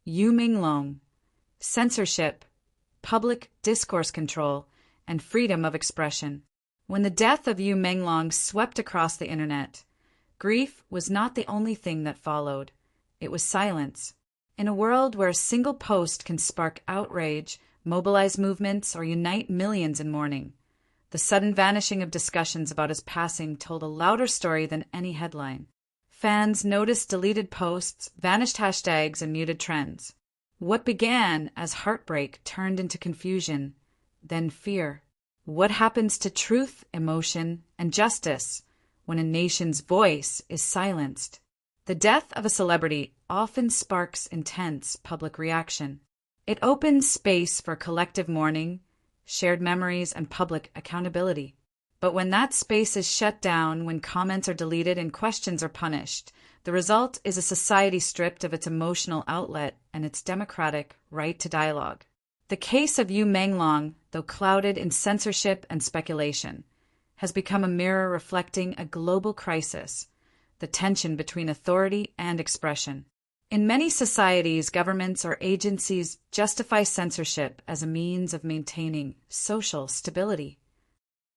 Menglong, censorship, public discourse control, and freedom of expression. When the death of Menglong swept across the internet, grief was not the only thing that followed. It was silence. In a world where a single post can spark outrage, mobilize movements, or unite millions in mourning, the sudden vanishing of discussions about his passing told a louder story than any headline. Fans noticed deleted posts, vanished hashtags, and muted trends. What began as heartbreak turned into confusion, then fear. What happens to truth, emotion, and justice when a nation's voice is silenced? The death of a celebrity often sparks intense public reaction. It opens space for collective mourning, shared memories, and public accountability. But when that space is shut down, when comments are deleted and questions are punished, the result is a society stripped of its emotional outlet and its democratic right to dialogue. The case of Menglong, though clouded in censorship and speculation, has become a mirror reflecting a global crisis, the tension between authority and expression. In many societies, governments or agencies justify censorship as a means of maintaining social stability.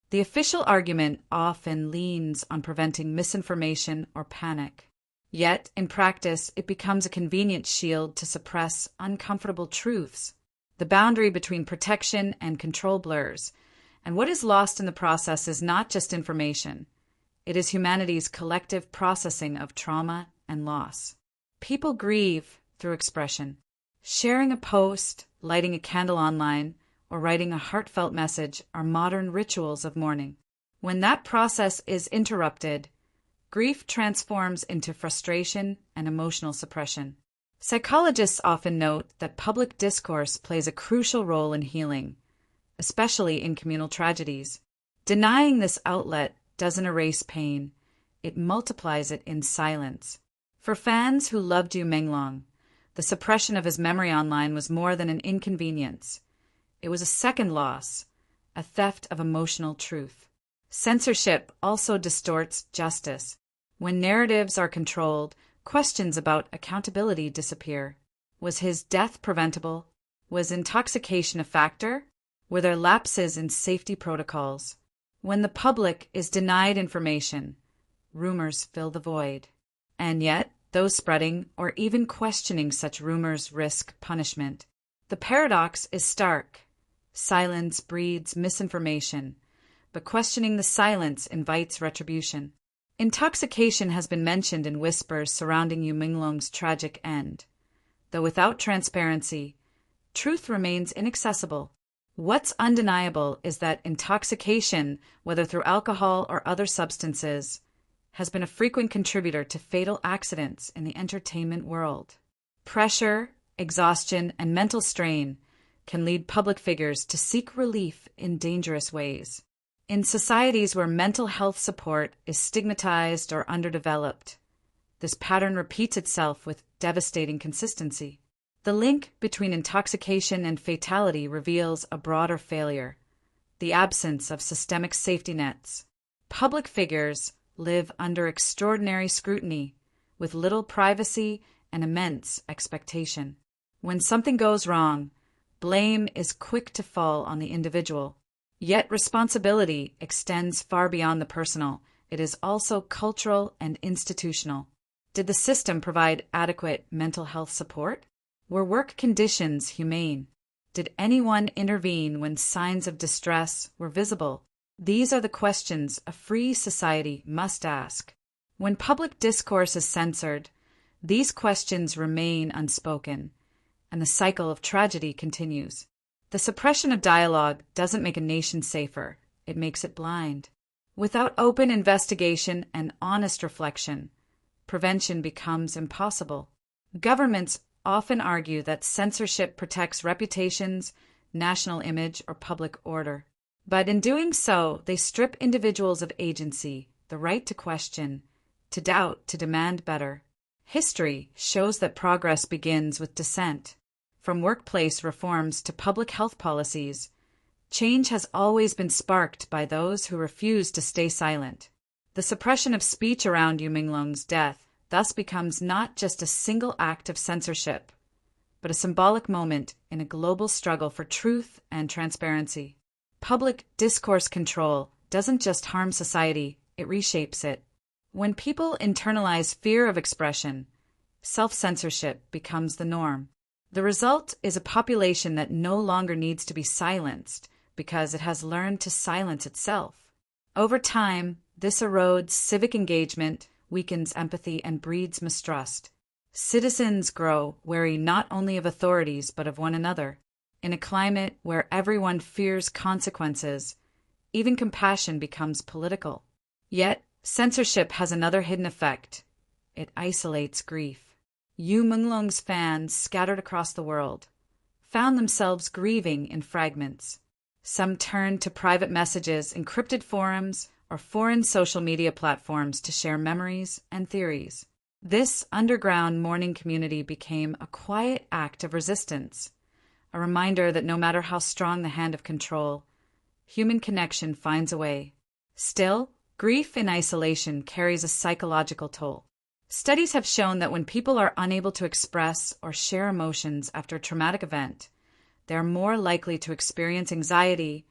The official argument often leans on preventing misinformation or panic. Yet, in practice, it becomes a convenient shield to suppress uncomfortable truths. The boundary between protection and control blurs, and what is lost in the process is not just information. It is humanity's collective processing of trauma and loss. People grieve through expression. Sharing a post, lighting a candle online, or writing a heartfelt message are modern rituals of mourning. When that process is interrupted, grief transforms into frustration and emotional suppression. Psychologists often note that public discourse plays a crucial role in healing, especially in communal tragedies. Denying this outlet doesn't erase pain, it multiplies it in silence. For fans who loved Menglong, the suppression of his memory online was more than an inconvenience. It was a second loss, a theft of emotional truth. Censorship also distorts justice. When narratives are controlled, questions about accountability disappear. Was his death preventable? Was intoxication a factor? Were there lapses in safety protocols? When the public is denied information, rumors fill the void. And yet, those spreading or even questioning such rumors risk punishment. The paradox is stark. Silence breeds misinformation, but questioning the silence invites retribution. Intoxication has been mentioned in whispers surrounding Menglong's tragic end. Though without transparency, truth remains inaccessible. What's undeniable is that intoxication, whether through alcohol or other substances, has been a frequent contributor to fatal accidents in the entertainment world. Pressure, exhaustion, and mental strain can lead public figures to seek relief in dangerous ways. In societies where mental health support is stigmatized or underdeveloped, this pattern repeats itself with devastating consistency. The link between intoxication and fatality reveals a broader failure, the absence of systemic safety nets. Public figures live under extraordinary scrutiny, with little privacy and immense expectation. When something goes wrong, blame is quick to fall on the individual. Yet responsibility extends far beyond the personal. It is also cultural and institutional. Did the system provide adequate mental health support? Were work conditions humane? Did anyone intervene when signs of distress were visible? These are the questions a free society must ask. When public discourse is censored, these questions remain unspoken, and the cycle of tragedy continues. The suppression of dialogue doesn't make a nation safer, it makes it blind. Without open investigation and honest reflection, prevention becomes impossible. Governments often argue that censorship protects reputations, national image, or public order. But in doing so, they strip individuals of agency, the right to question, to doubt, to demand better. History shows that progress begins with dissent. From workplace reforms to public health policies, change has always been sparked by those who refuse to stay silent. The suppression of speech around Menglong's death thus becomes not just a single act of censorship, but a symbolic moment in a global struggle for truth and transparency. Public discourse control doesn't just harm society, it reshapes it. When people internalize fear of expression, self-censorship becomes the norm. The result is a population that no longer needs to be silenced because it has learned to silence itself. Over time, this erodes civic engagement, weakens empathy, and breeds mistrust. Citizens grow wary not only of authorities but of one another. In a climate where everyone fears consequences, even compassion becomes political. Yet, censorship has another hidden effect. It isolates grief. MENGLONG'S fans scattered across the world found themselves grieving in fragments. Some turned to private messages, encrypted forums, or foreign social media platforms to share memories and theories. This underground mourning community became a quiet act of resistance, a reminder that no matter how strong the hand of control, human connection finds a way. Still, grief in isolation carries a psychological toll. Studies have shown that when people are unable to express or share emotions after a traumatic event, they are more likely to experience anxiety,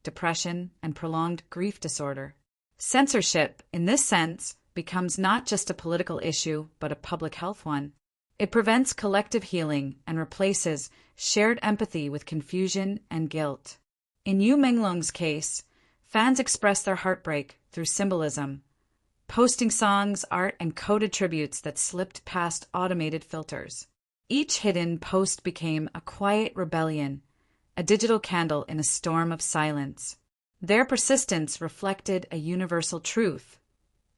depression, and prolonged grief disorder. Censorship, in this sense, becomes not just a political issue, but a public health one. It prevents collective healing and replaces shared empathy with confusion and guilt. In MENGLONG'S case, fans express their heartbreak through symbolism, posting songs, art, and coded tributes that slipped past automated filters. Each hidden post became a quiet rebellion, a digital candle in a storm of silence. Their persistence reflected a universal truth.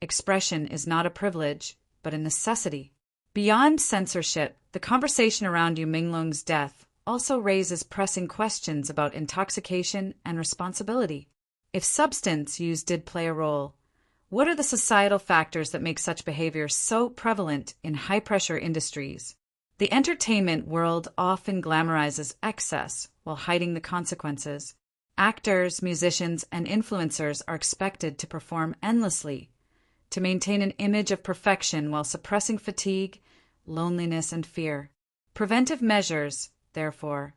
Expression is not a privilege, but a necessity. Beyond censorship, the conversation around MENGLONG'S death also raises pressing questions about intoxication and responsibility. If substance use did play a role, what are the societal factors that make such behavior so prevalent in high-pressure industries? The entertainment world often glamorizes excess while hiding the consequences. Actors, musicians, and influencers are expected to perform endlessly, to maintain an image of perfection while suppressing fatigue, loneliness, and fear. Preventive measures, therefore,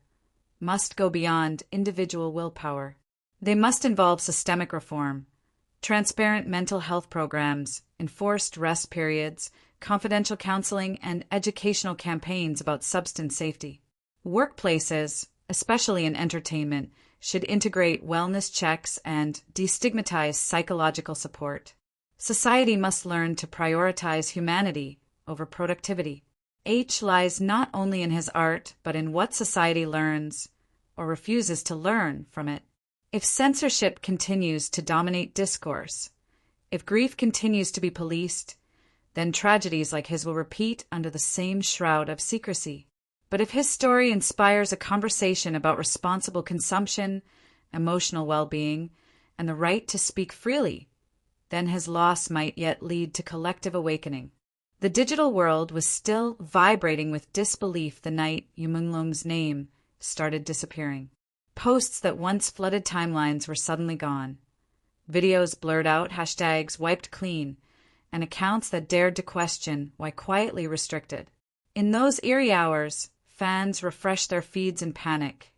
must go beyond individual willpower. They must involve systemic reform, transparent mental health programs, enforced rest periods, confidential counseling, and educational campaigns about substance safety. Workplaces, especially in entertainment, should integrate wellness checks and destigmatize psychological support. Society must learn to prioritize humanity over productivity. H lies not only in his art, but in what society learns or refuses to learn from it. If censorship continues to dominate discourse, if grief continues to be policed, then tragedies like his will repeat under the same shroud of secrecy. But if his story inspires a conversation about responsible consumption, emotional well-being, and the right to speak freely, then his loss might yet lead to collective awakening. The digital world was still vibrating with disbelief the night MENGLONG'S name started disappearing. Posts that once flooded timelines were suddenly gone. Videos blurred out, hashtags wiped clean, and accounts that dared to question why quietly restricted. In those eerie hours, fans refreshed their feeds in panic,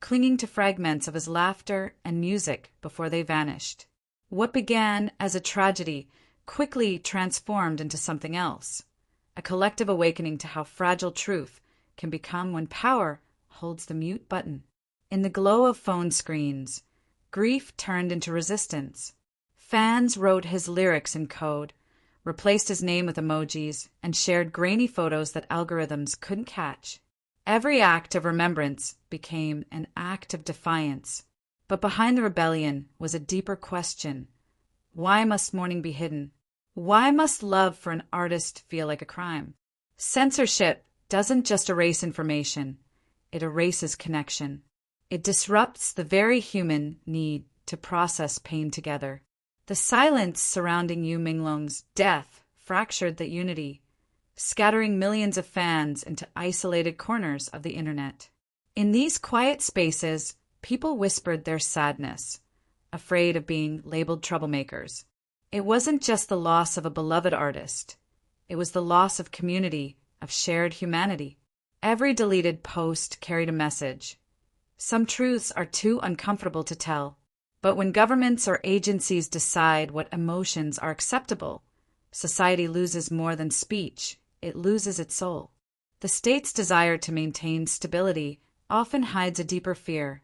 clinging to fragments of his laughter and music before they vanished. What began as a tragedy quickly transformed into something else, a collective awakening to how fragile truth can become when power holds the mute button. In the glow of phone screens, grief turned into resistance. Fans wrote his lyrics in code, replaced his name with emojis, and shared grainy photos that algorithms couldn't catch. Every act of remembrance became an act of defiance. But behind the rebellion was a deeper question. Why must mourning be hidden? Why must love for an artist feel like a crime? Censorship doesn't just erase information, it erases connection. It disrupts the very human need to process pain together. The silence surrounding MENGLONG'S death fractured that unity, scattering millions of fans into isolated corners of the internet. In these quiet spaces, people whispered their sadness, afraid of being labeled troublemakers. It wasn't just the loss of a beloved artist. It was the loss of community, of shared humanity. Every deleted post carried a message. Some truths are too uncomfortable to tell. But when governments or agencies decide what emotions are acceptable, society loses more than speech, it loses its soul. The state's desire to maintain stability often hides a deeper fear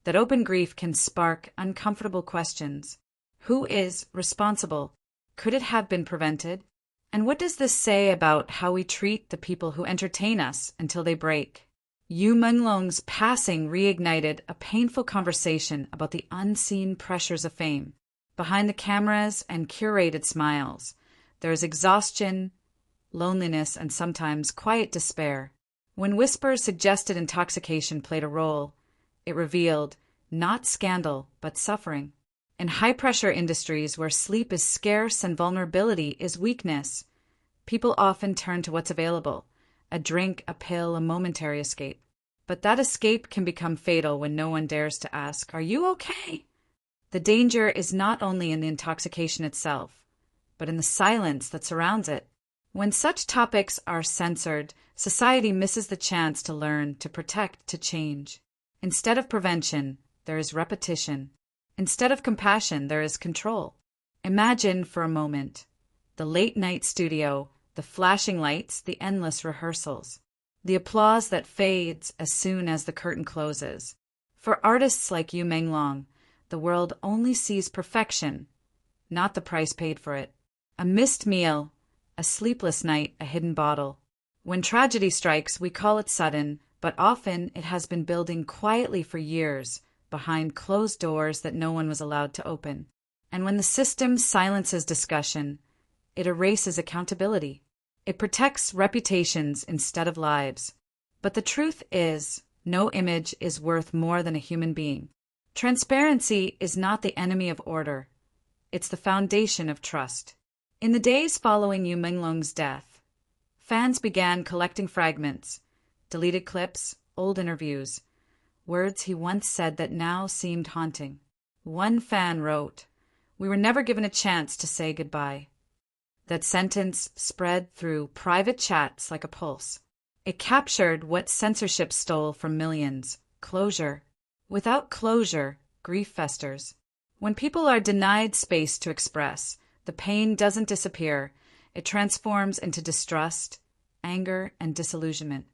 that open grief can spark uncomfortable questions. Who is responsible? Could it have been prevented? And what does this say about how we treat the people who entertain us until they break? MENGLONG'S passing reignited a painful conversation about the unseen pressures of fame. Behind the cameras and curated smiles, there is exhaustion, loneliness, and sometimes quiet despair. When whispers suggested intoxication played a role, it revealed not scandal, but suffering. In high-pressure industries where sleep is scarce and vulnerability is weakness, people often turn to what's available: a drink, a pill, a momentary escape. But that escape can become fatal when no one dares to ask, "Are you okay?" The danger is not only in the intoxication itself, but in the silence that surrounds it. When such topics are censored, society misses the chance to learn, to protect, to change. Instead of prevention, there is repetition. Instead of compassion, there is control. Imagine for a moment the late-night studio, the flashing lights, the endless rehearsals, the applause that fades as soon as the curtain closes. For artists like Menglong, the world only sees perfection, not the price paid for it. A missed meal, a sleepless night, a hidden bottle. When tragedy strikes, we call it sudden, but often it has been building quietly for years, behind closed doors that no one was allowed to open. And when the system silences discussion, it erases accountability. It protects reputations instead of lives. But the truth is, no image is worth more than a human being. Transparency is not the enemy of order. It's the foundation of trust. In the days following Menglong's death, fans began collecting fragments, deleted clips, old interviews, words he once said that now seemed haunting. One fan wrote, "We were never given a chance to say goodbye." That sentence spread through private chats like a pulse. It captured what censorship stole from millions: closure. Without closure, grief festers. When people are denied space to express, the pain doesn't disappear. It transforms into distrust, anger, and disillusionment.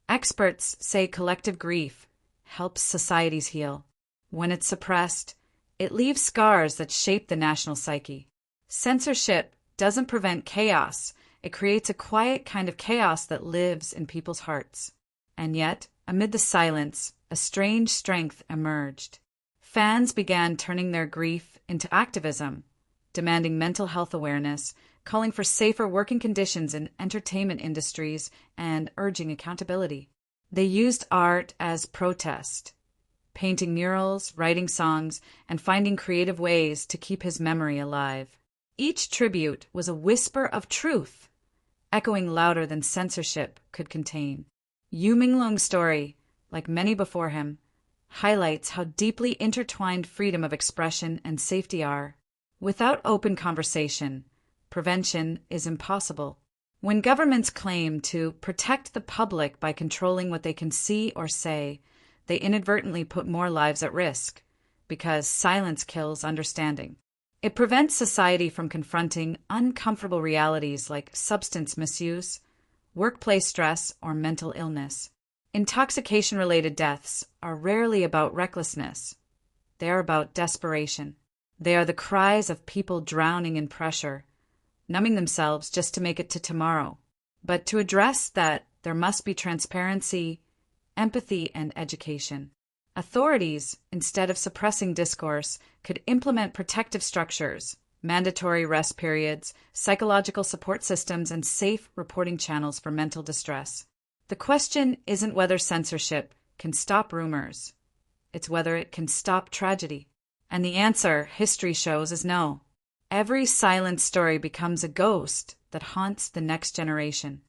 Experts say collective grief helps societies heal. When it's suppressed, it leaves scars that shape the national psyche. Censorship doesn't prevent chaos. It creates a quiet kind of chaos that lives in people's hearts. And yet, amid the silence, a strange strength emerged. Fans began turning their grief into activism, demanding mental health awareness, calling for safer working conditions in entertainment industries, and urging accountability. They used art as protest, painting murals, writing songs, and finding creative ways to keep his memory alive. Each tribute was a whisper of truth, echoing louder than censorship could contain. Menglong's story, like many before him, highlights how deeply intertwined freedom of expression and safety are. Without open conversation, prevention is impossible. When governments claim to protect the public by controlling what they can see or say, they inadvertently put more lives at risk, because silence kills understanding. It prevents society from confronting uncomfortable realities like substance misuse, workplace stress, or mental illness. Intoxication-related deaths are rarely about recklessness. They are about desperation. They are the cries of people drowning in pressure, numbing themselves just to make it to tomorrow. But to address that, there must be transparency, empathy, and education. Authorities, instead of suppressing discourse, could implement protective structures, mandatory rest periods, psychological support systems, and safe reporting channels for mental distress. The question isn't whether censorship can stop rumors. It's whether it can stop tragedy. And the answer, history shows, is no. Every silent story becomes a ghost that haunts the next generation.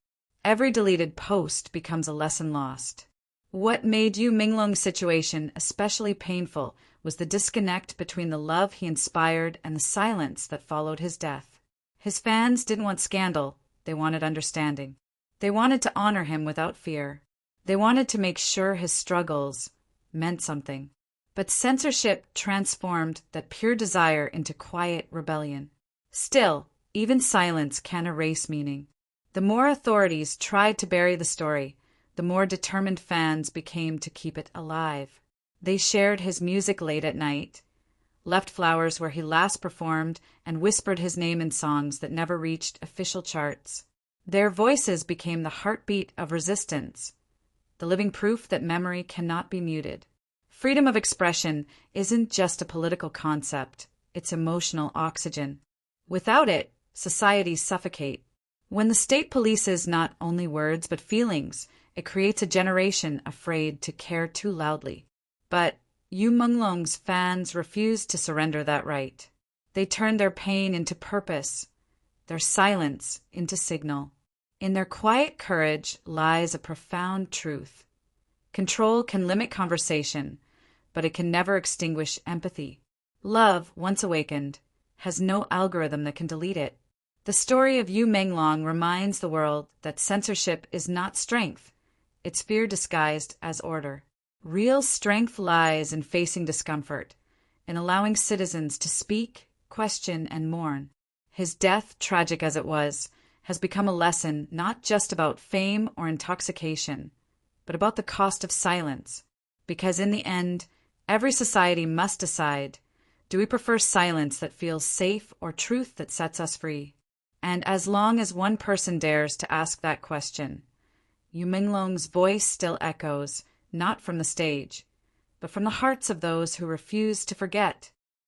Every deleted post becomes a lesson lost. What made Menglong's situation especially painful was the disconnect between the love he inspired and the silence that followed his death. His fans didn't want scandal, they wanted understanding. They wanted to honor him without fear. They wanted to make sure his struggles meant something. But censorship transformed that pure desire into quiet rebellion. Still, even silence can erase meaning. The more authorities tried to bury the story, the more determined fans became to keep it alive. They shared his music late at night, left flowers where he last performed, and whispered his name in songs that never reached official charts. Their voices became the heartbeat of resistance, the living proof that memory cannot be muted. Freedom of expression isn't just a political concept, it's emotional oxygen. Without it, societies suffocate. When the state polices not only words but feelings, it creates a generation afraid to care too loudly. But MENGLONG'S fans refused to surrender that right. They turned their pain into purpose, their silence into signal. In their quiet courage lies a profound truth. Control can limit conversation, but it can never extinguish empathy. Love, once awakened, has no algorithm that can delete it. The story of MENGLONG reminds the world that censorship is not strength, it's fear disguised as order. Real strength lies in facing discomfort, in allowing citizens to speak, question, and mourn. His death, tragic as it was, has become a lesson not just about fame or intoxication, but about the cost of silence. Because in the end, every society must decide, do we prefer silence that feels safe or truth that sets us free? And as long as one person dares to ask that question, MENGLONG'S voice still echoes, not from the stage, but from the hearts of those who refuse to forget.